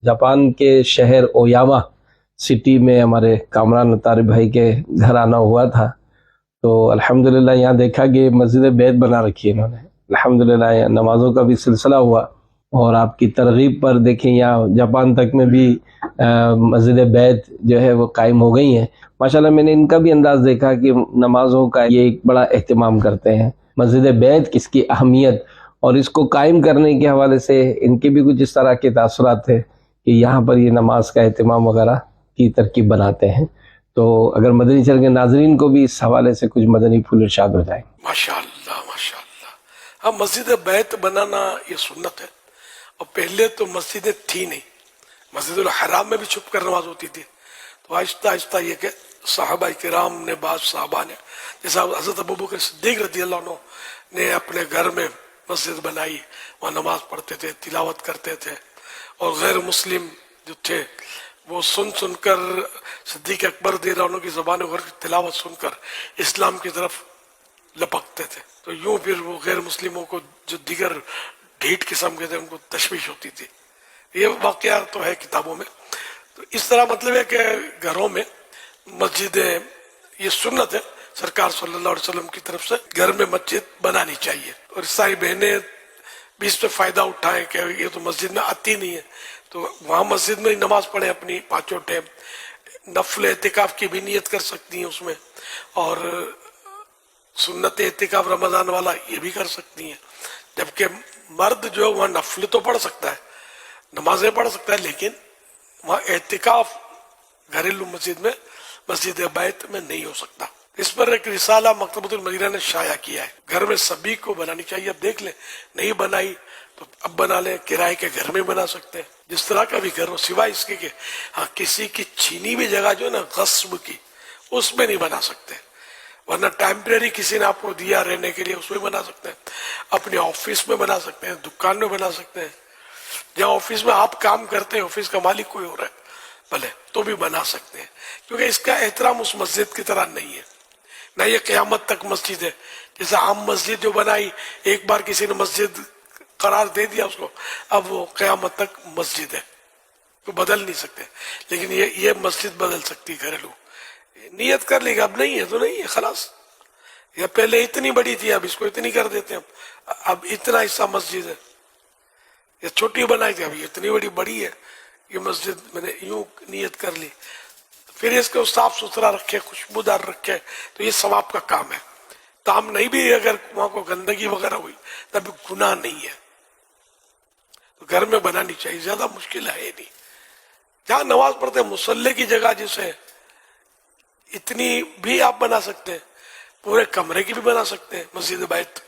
Japan के शहर Oyama city में हमारे कामरान अतारी भाई के घर आना हुआ था, तो अल्हम्दुलिल्लाह यहाँ देखा कि मस्जिद बैत बना रखी है इन्होंने। अल्हम्दुलिल्लाह यहाँ नमाज़ों का भी सिलसिला हुआ और आपकी तरगीब पर देखें यहाँ जापान तक में भी मस्जिद बैत जो है वो कायम हो गई हैं। माशाल्लाह मैंने इनका भी अंदाज़ देखा कि नमाज़ों का ये एक बड़ा एहतमाम करते हैं। मस्जिद बैत किसकी अहमियत और इसको कायम करने के हवाले से इनके भी कुछ इस तरह के तासुरात थे कि यहाँ पर ये नमाज का एहतमाम वगैरह की तरकीब बनाते हैं। तो अगर मदनी चैनल के नाजरीन को भी इस हवाले से कुछ मदनी फूल इरशाद हो जाए। माशाअल्लाह माशाअल्लाह। हाँ, मस्जिद बैत बनाना ये सुन्नत है। और पहले तो मस्जिदें थी नहीं, मस्जिदुल हराम में भी छुप कर नमाज होती थी। तो आहिस्ता आहिस्ता ये कि साहबा किराम ने, बाद साहबा ने, जैसा हज़रत अबू बकर सिद्दीक रज़ियल्लाहु अन्हु ने अपने घर में मस्जिद बनाई, वहाँ नमाज पढ़ते थे, तिलावत करते थे। और गैर मुस्लिम जो थे वो सुन सुनकर सिद्दीक अकबर रज़ियल्लाहु अन्हु की ज़बान और तिलावत सुनकर इस्लाम की तरफ लपकते थे। तो यूं फिर वो गैर मुस्लिमों को जो दिगर ढीठ किस्म के थे उनको तशवीश होती थी। ये वाक़या तो है किताबों में। तो इस तरह मतलब है कि घरों में मस्जिदें, ये सुन्नत है सरकार सल्लल्लाहु अलैहि वसल्लम की तरफ से, घर में मस्जिद बनानी चाहिए। और सारी बहनें भी इस पे फायदा उठाएं कि ये तो मस्जिद में आती नहीं है, तो वहाँ मस्जिद में ही नमाज पढ़े अपनी पांचों टाइम। नफल एतिकाफ की भी नियत कर सकती हैं उसमें, और सुन्नत एतिकाफ रमजान वाला ये भी कर सकती हैं। जबकि मर्द जो है वहाँ नफल तो पढ़ सकता है, नमाजें पढ़ सकता है, लेकिन वहाँ एतिकाफ घरेलू मस्जिद में, मस्जिद बैत में नहीं हो सकता। इस पर एक रिसाला मकतबतुल मदीना ने शाया किया है। घर में सभी को बनानी चाहिए। अब देख लें, नहीं बनाई तो अब बना लें, किराए के घर में बना सकते हैं, जिस तरह का भी घर हो, सिवाय इसके कि हाँ किसी की छीनी हुई जगह जो है ना गस्ब की, उसमें नहीं बना सकते। वरना टेम्परेरी किसी ने आपको दिया रहने के लिए, उसमें बना सकते हैं। अपने ऑफिस में बना सकते हैं, दुकान में बना सकते हैं, जहाँ ऑफिस में आप काम करते हैं, ऑफिस का मालिक कोई हो रहा है भले, तो भी बना सकते हैं। क्योंकि इसका एहतराम उस मस्जिद की तरह नहीं है, ना ये क़यामत तक मस्जिद है। जैसे आम मस्जिद जो बनाई, एक बार किसी ने मस्जिद करार दे दिया उसको, अब वो क़यामत तक मस्जिद है, तो बदल नहीं सकते। लेकिन ये मस्जिद बदल सकती, घरेलू नियत कर लेगा, अब नहीं है तो नहीं है, खलास। या पहले इतनी बड़ी थी, अब इसको इतनी कर देते हैं, अब इतना हिस्सा मस्जिद है। या छोटी बनाई थी, अब ये इतनी बड़ी है, ये मस्जिद मैंने यूं नियत कर ली। फिर इसको साफ सुथरा रखे, खुशबूदार रखे, तो ये सवाब का काम है। काम नहीं भी, अगर वहां को गंदगी वगैरह हुई तब गुनाह नहीं है। तो घर में बनानी चाहिए, ज्यादा मुश्किल है नहीं। जहां नमाज पढ़ते हैं, मुसल्ले की जगह जिसे इतनी भी आप बना सकते हैं, पूरे कमरे की भी बना सकते हैं मस्जिद बैत।